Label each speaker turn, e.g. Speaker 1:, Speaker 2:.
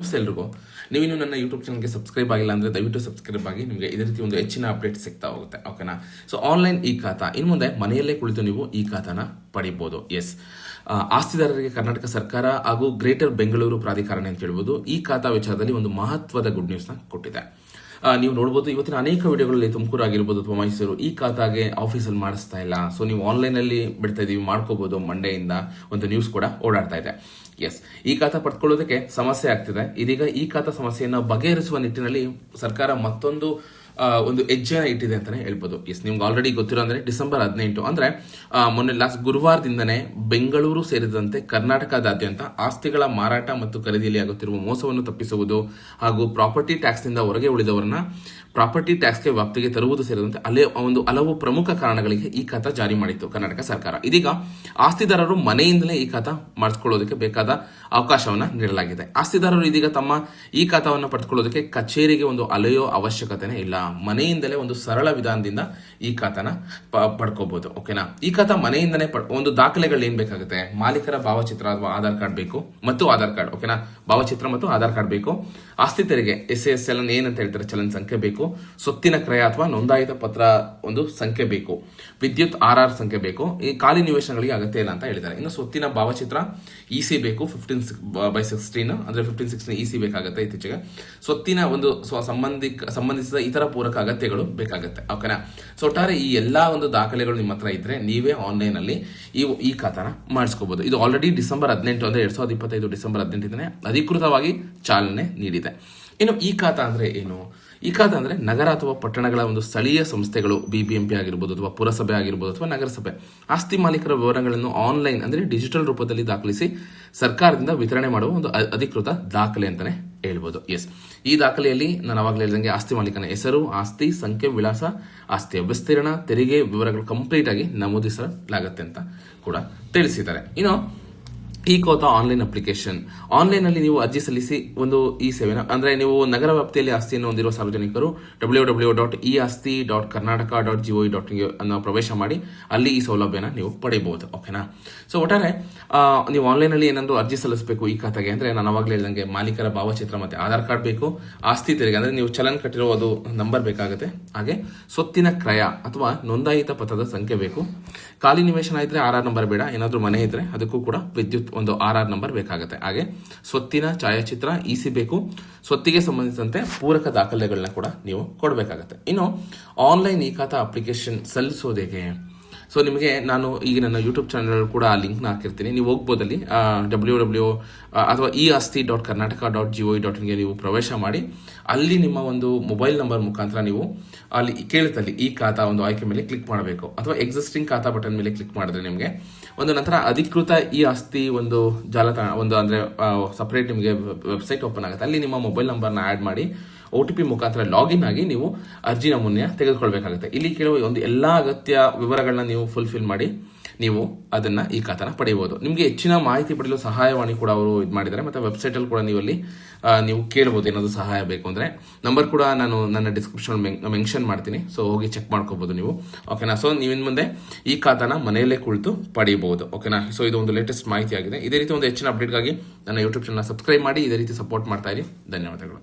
Speaker 1: ನಮಸ್ತೆ ಎಲ್ರಿಗೂ. ನೀವಿನ್ನು ನನ್ನ ಯೂಟ್ಯೂಬ್ ಚಾನಲ್ಗೆ ಸಬ್ಸ್ಕ್ರೈಬ್ ಆಗಿಲ್ಲ ಅಂದರೆ ದಯವಿಟ್ಟು ಸಬ್ಸ್ಕ್ರೈಬ್ ಆಗಿ. ನಿಮಗೆ ಇದೇ ರೀತಿ ಒಂದು ಹೆಚ್ಚಿನ ಅಪ್ಡೇಟ್ ಸಿಗ್ತಾ ಹೋಗುತ್ತೆ. ಓಕೆನಾ? ಸೊ ಆನ್ಲೈನ್ ಇ ಖಾತಾ ಇನ್ನು ಮುಂದೆ ಮನೆಯಲ್ಲೇ ಕುಳಿತು ನೀವು ಈ ಖಾತಾನ ಪಡಿಬೋದು. ಎಸ್, ಆಸ್ತಿದಾರರಿಗೆ ಕರ್ನಾಟಕ ಸರ್ಕಾರ ಹಾಗೂ ಗ್ರೇಟರ್ ಬೆಂಗಳೂರು ಪ್ರಾಧಿಕಾರಣ ಅಂತ ಹೇಳ್ಬೋದು ಈ ಖಾತಾ ವಿಚಾರದಲ್ಲಿ ಒಂದು ಮಹತ್ವದ ಗುಡ್ ನ್ಯೂಸ್ನ ಕೊಟ್ಟಿದೆ. ನೀವು ನೋಡ್ಬೋದು, ಇವತ್ತಿನ ಅನೇಕ ವಿಡಿಯೋಗಳಲ್ಲಿ ತುಮಕೂರು ಆಗಿರ್ಬೋದು ಅಥವಾ ಮೈಸೂರು ಈ ಖಾತಾಗೆ ಆಫೀಸಲ್ಲಿ ಮಾಡಿಸ್ತಾ ಇಲ್ಲ, ಸೊ ನೀವು ಆನ್ಲೈನಲ್ಲಿ ಬಿಡ್ತಾ ಇದೀವಿ, ಮಾಡ್ಕೋಬಹುದು ಮಂಡೆಯಿಂದ ಒಂದು ನ್ಯೂಸ್ ಕೂಡ ಓಡಾಡ್ತಾ ಇದೆ. ಎಸ್, ಈ ಖಾತಾ ಪಡ್ಕೊಳ್ಳೋದಕ್ಕೆ ಸಮಸ್ಯೆ ಆಗ್ತಿದೆ. ಇದೀಗ ಈ ಖಾತಾ ಸಮಸ್ಯೆಯನ್ನು ಬಗೆಹರಿಸುವ ನಿಟ್ಟಿನಲ್ಲಿ ಸರ್ಕಾರ ಮತ್ತೊಂದು ಒಂದು ಹೆಜ್ಜೆನ ಇಟ್ಟಿದೆ ಅಂತಾನೆ ಹೇಳ್ಬೋದು. ಎಸ್, ನಿಮ್ಗೆ ಆಲ್ರೆಡಿ ಗೊತ್ತಿರೋ ಅಂದ್ರೆ ಡಿಸೆಂಬರ್ 18 ಅಂದ್ರೆ ಮೊನ್ನೆ ಲಾಸ್ಟ್ ಗುರುವಾರದಿಂದನೇ ಬೆಂಗಳೂರು ಸೇರಿದಂತೆ ಕರ್ನಾಟಕದಾದ್ಯಂತ ಆಸ್ತಿಗಳ ಮಾರಾಟ ಮತ್ತು ಖರೀದಿಯಲ್ಲಿ ಆಗುತ್ತಿರುವ ಮೋಸವನ್ನು ತಪ್ಪಿಸುವುದು ಹಾಗೂ ಪ್ರಾಪರ್ಟಿ ಟ್ಯಾಕ್ಸ್ ನಿಂದ ಹೊರಗೆ ಉಳಿದವರನ್ನ ಪ್ರಾಪರ್ಟಿ ಟ್ಯಾಕ್ಸ್ಗೆ ವ್ಯಾಪ್ತಿಗೆ ತರುವುದು ಸೇರಿದಂತೆ ಹಲವು ಪ್ರಮುಖ ಕಾರಣಗಳಿಗೆ ಈ ಖಾತಾ ಜಾರಿ ಮಾಡಿತ್ತು ಕರ್ನಾಟಕ ಸರ್ಕಾರ. ಇದೀಗ ಆಸ್ತಿದಾರರು ಮನೆಯಿಂದಲೇ ಈ ಖಾತಾ ಮಾಡಿಸ್ಕೊಳ್ಳೋದಕ್ಕೆ ಬೇಕಾದ ಅವಕಾಶವನ್ನ ನೀಡಲಾಗಿದೆ. ಆಸ್ತಿದಾರರು ಇದೀಗ ತಮ್ಮ ಈ ಖಾತಾವನ್ನು ಪಡೆದುಕೊಳ್ಳೋದಕ್ಕೆ ಕಚೇರಿಗೆ ಒಂದು ಅಲೆಯೋ ಅವಶ್ಯಕತೆನೇ ಇಲ್ಲ. ಮನೆಯಿಂದಲೇ ಒಂದು ಸರಳ ವಿಧಾನದಿಂದ ಈ ಖಾತಾನ ಪಡ್ಕೋಬಹುದು. ಓಕೆನಾ? ಈ ಖಾತಾ ಮನೆಯಿಂದಲೇ ಒಂದು ದಾಖಲೆಗಳು ಏನ್ ಬೇಕಾಗುತ್ತೆ? ಮಾಲೀಕರ ಭಾವಚಿತ್ರ ಅಥವಾ ಆಧಾರ್ ಕಾರ್ಡ್ ಬೇಕು ಮತ್ತು ಆಧಾರ್ ಕಾರ್ಡ್. ಓಕೆನಾ? ಭಾವಚಿತ್ರ ಮತ್ತು ಆಧಾರ್ ಕಾರ್ಡ್ ಬೇಕು. ಆಸ್ತಿ ತೆರಿಗೆ SASL ಏನಂತ ಹೇಳ್ತಾರೆ, ಚಲನ್ ಸಂಖ್ಯೆ ಬೇಕು. ಸ್ವತ್ತಿನ ಕ್ರಯ ಅಥವಾ ನೋಂದಾಯಿತ ಪತ್ರ ಒಂದು ಸಂಖ್ಯೆ ಬೇಕು. ವಿದ್ಯುತ್ RR ಸಂಖ್ಯೆ ಬೇಕು. ಈ ಖಾಲಿ ನಿವೇಶನಗಳಿಗೆ ಅಗತ್ಯ ಇಲ್ಲ ಅಂತ ಹೇಳಿದ್ದಾರೆ. ಇನ್ನು ಸ್ವತ್ತಿನ ಭಾವಚಿತ್ರ EC ಬೇಕು. 15/16 ಅಂದ್ರೆ 15/16 EC ಬೇಕಾಗುತ್ತೆ ಇತ್ತೀಚೆಗೆ. ಸ್ವತ್ತಿನ ಒಂದು ಸಂಬಂಧಿಸಿದ ಇತರ ಪೂರಕ ಅಗತ್ಯಗಳು ಬೇಕಾಗುತ್ತೆ. ಓಕೆನಾ? ಸೊ ಒಟ್ಟಾರೆ ಈ ಎಲ್ಲಾ ಒಂದು ದಾಖಲೆಗಳು ನಿಮ್ಮ ಹತ್ರ ಇದ್ರೆ ನೀವೇ ಆನ್ಲೈನ್ ಅಲ್ಲಿ ಈ ಖಾತಾನ ಮಾಡಿಸ್ಕೋಬಹುದು. ಇದು ಆಲ್ರೆಡಿ ಡಿಸೆಂಬರ್ 18 ಅಂದ್ರೆ 2025 ಡಿಸೆಂಬರ್ 18 ಅಧಿಕೃತವಾಗಿ ಚಾಲನೆ ನೀಡಿದೆ. ಇನ್ನು ಈ ಖಾತಾ ಅಂದ್ರೆ ಏನು? ಈ ಖಾತಾ ಅಂದ್ರೆ ನಗರ ಅಥವಾ ಪಟ್ಟಣಗಳ ಒಂದು ಸ್ಥಳೀಯ ಸಂಸ್ಥೆಗಳು, BBMP ಆಗಿರ್ಬೋದು ಅಥವಾ ಪುರಸಭೆ ಆಗಿರ್ಬೋದು ಅಥವಾ ನಗರಸಭೆ ಆಸ್ತಿ ಮಾಲೀಕರ ವಿವರಗಳನ್ನು ಆನ್ಲೈನ್ ಅಂದ್ರೆ ಡಿಜಿಟಲ್ ರೂಪದಲ್ಲಿ ದಾಖಲಿಸಿ ಸರ್ಕಾರದಿಂದ ವಿತರಣೆ ಮಾಡುವ ಒಂದು ಅಧಿಕೃತ ದಾಖಲೆ ಅಂತಾನೆ ಹೇಳ್ಬೋದು. ಎಸ್, ಈ ದಾಖಲೆಯಲ್ಲಿ ನಾನು ಅವಾಗಲೇ ಹೇಳಿದಂಗೆ ಆಸ್ತಿ ಮಾಲೀಕನ ಹೆಸರು, ಆಸ್ತಿ ಸಂಖ್ಯೆ, ವಿಳಾಸ, ಆಸ್ತಿಯ ವಿಸ್ತೀರ್ಣ, ತೆರಿಗೆ ವಿವರಗಳು ಕಂಪ್ಲೀಟ್ ಆಗಿ ನಮೂದಿಸಲಾಗುತ್ತೆ ಅಂತ ಕೂಡ ತಿಳಿಸಿದ್ದಾರೆ. ಇನ್ನು ಈ ಖಾತಾ ಆನ್ಲೈನ್ ಅಪ್ಲಿಕೇಶನ್, ಆನ್ಲೈನ್ ಅಲ್ಲಿ ನೀವು ಅರ್ಜಿ ಸಲ್ಲಿಸಿ ಒಂದು ಈ ಸೇವೆನ ಅಂದ್ರೆ ನೀವು ನಗರ ವ್ಯಾಪ್ತಿಯಲ್ಲಿ ಆಸ್ತಿಯನ್ನು ಹೊಂದಿರುವ ಸಾರ್ವಜನಿಕರು www.easti.karnataka.gov.in ಅನ್ನು ಪ್ರವೇಶ ಮಾಡಿ ಅಲ್ಲಿ ಈ ಸೌಲಭ್ಯನ ನೀವು ಪಡೆಯಬಹುದು. ಓಕೆನಾ? ಸೊ ಒಟ್ಟಾರೆ ನೀವು ಆನ್ಲೈನ್ ಅಲ್ಲಿ ಏನಾದ್ರು ಅರ್ಜಿ ಸಲ್ಲಿಸಬೇಕು ಈ ಖಾತೆಗೆ ಅಂದ್ರೆ ನಾನು ಅವಾಗಲೇ ಹೇಳಿದಂಗೆ ಮಾಲೀಕರ ಭಾವಚಿತ್ರ ಮತ್ತೆ ಆಧಾರ್ ಕಾರ್ಡ್ ಬೇಕು. ಆಸ್ತಿ ತೆರಿಗೆ ಅಂದ್ರೆ ನೀವು ಚಲನ್ ಕಟ್ಟಿರೋ ಅದು ನಂಬರ್ ಬೇಕಾಗುತ್ತೆ. ಹಾಗೆ ಸ್ವತ್ತಿನ ಕ್ರಯ ಅಥವಾ ನೋಂದಾಯಿತ ಪತ್ರದ ಸಂಖ್ಯೆ ಬೇಕು. ಖಾಲಿ ನಿವೇಶನ ಇದ್ರೆ RR ನಂಬರ್ ಬೇಡ. ಏನಾದ್ರೂ ಮನೆ ಇದ್ರೆ ಅದಕ್ಕೂ ಕೂಡ ವಿದ್ಯುತ್ ಒಂದು RR ನಂಬರ್ ಬೇಕಾಗುತ್ತೆ. ಹಾಗೆ ಸ್ವತ್ತಿನ ಛಾಯಾಚಿತ್ರ EC ಬೇಕು. ಸ್ವತ್ತಿಗೆ ಸಂಬಂಧಿಸಿದಂತೆ ಪೂರಕ ದಾಖಲೆಗಳನ್ನ ಕೂಡ ನೀವು ಕೊಡಬೇಕಾಗತ್ತೆ. ಇನ್ನು ಆನ್ಲೈನ್ ಈ ಖಾತಾ ಅಪ್ಲಿಕೇಶನ್ ಸಲ್ಲಿಸೋದು ಹೇಗೆ? ಸೊ ನಿಮಗೆ ನಾನು ಈಗ ನನ್ನ ಯೂಟ್ಯೂಬ್ ಚಾನಲ್ ಕೂಡ ಆ ಲಿಂಕ್ನ ಹಾಕಿರ್ತೀನಿ. ನೀವು ಹೋಗ್ಬೋದಲ್ಲಿ www ಅಥವಾ easti.karnataka.gov.in ನೀವು ಪ್ರವೇಶ ಮಾಡಿ ಅಲ್ಲಿ ನಿಮ್ಮ ಒಂದು ಮೊಬೈಲ್ ನಂಬರ್ ಮುಖಾಂತರ ನೀವು ಅಲ್ಲಿ ಕೇಳುತ್ತಲ್ಲಿ ಈ ಖಾತಾ ಒಂದು ಆಯ್ಕೆ ಮೇಲೆ ಕ್ಲಿಕ್ ಮಾಡಬೇಕು ಅಥವಾ ಎಕ್ಸಿಸ್ಟಿಂಗ್ ಖಾತಾ ಬಟನ್ ಮೇಲೆ ಕ್ಲಿಕ್ ಮಾಡಿದ್ರೆ ನಿಮಗೆ ಒಂದು ನಂತರ ಅಧಿಕೃತ ಈ ಆಸ್ತಿ ಒಂದು ಜಾಲತಾಣ ಒಂದು ಅಂದ್ರೆ ಸಪರೇಟ್ ನಿಮಗೆ ವೆಬ್ಸೈಟ್ ಓಪನ್ ಆಗುತ್ತೆ. ಅಲ್ಲಿ ನಿಮ್ಮ ಮೊಬೈಲ್ ನಂಬರ್ನ ಆಡ್ ಮಾಡಿ OTP ಮುಖಾಂತರ ಲಾಗಿನ್ ಆಗಿ ನೀವು ಅರ್ಜಿ ನಮೂನೆ ತೆಗೆದುಕೊಳ್ಬೇಕಾಗುತ್ತೆ. ಇಲ್ಲಿ ಕೇಳುವ ಒಂದು ಎಲ್ಲಾ ಅಗತ್ಯ ವಿವರಗಳನ್ನ ನೀವು ಫುಲ್ಫಿಲ್ ಮಾಡಿ ನೀವು ಅದನ್ನ ಈ ಖಾತಾನ ಪಡೆಯಬಹುದು. ನಿಮಗೆ ಹೆಚ್ಚಿನ ಮಾಹಿತಿ ಪಡೆಯಲು ಸಹಾಯವಾಣಿ ಕೂಡ ಅವರು ಇದು ಮಾಡಿದ್ದಾರೆ. ಮತ್ತೆ ವೆಬ್ಸೈಟ್ ಅಲ್ಲಿ ಕೂಡ ನೀವು ಅಲ್ಲಿ ನೀವು ಕೇಳಬಹುದು ಏನಾದ್ರು ಸಹಾಯ ಬೇಕು ಅಂದ್ರೆ. ನಂಬರ್ ಕೂಡ ನಾನು ನನ್ನ ಡಿಸ್ಕ್ರಿಪ್ಷನ್ ಮೆನ್ಷನ್ ಮಾಡ್ತೀನಿ, ಸೊ ಹೋಗಿ ಚೆಕ್ ಮಾಡ್ಕೋಬಹುದು ನೀವು. ಓಕೆನಾ? ಸೊ ನೀವಿನ್ ಮುಂದೆ ಈ ಖಾತಾನ ಮನೆಯಲ್ಲೇ ಕುಳಿತು ಪಡೆಯಬಹುದು. ಓಕೆನಾ? ಸೊ ಇದು ಒಂದು ಲೇಟೆಸ್ಟ್ ಮಾಹಿತಿ ಆಗಿದೆ. ಇದೇ ರೀತಿ ಒಂದು ಹೆಚ್ಚಿನ ಅಪ್ಡೇಟ್ಗಾಗಿ ನನ್ನ ಯೂಟ್ಯೂಬ್ ಚಾನಲ್ ಸಬ್ಸ್ಕ್ರೈಬ್ ಮಾಡಿ ಇದೇ ರೀತಿ ಸಪೋರ್ಟ್ ಮಾಡ್ತಾ ಇರಿ. ಧನ್ಯವಾದಗಳು.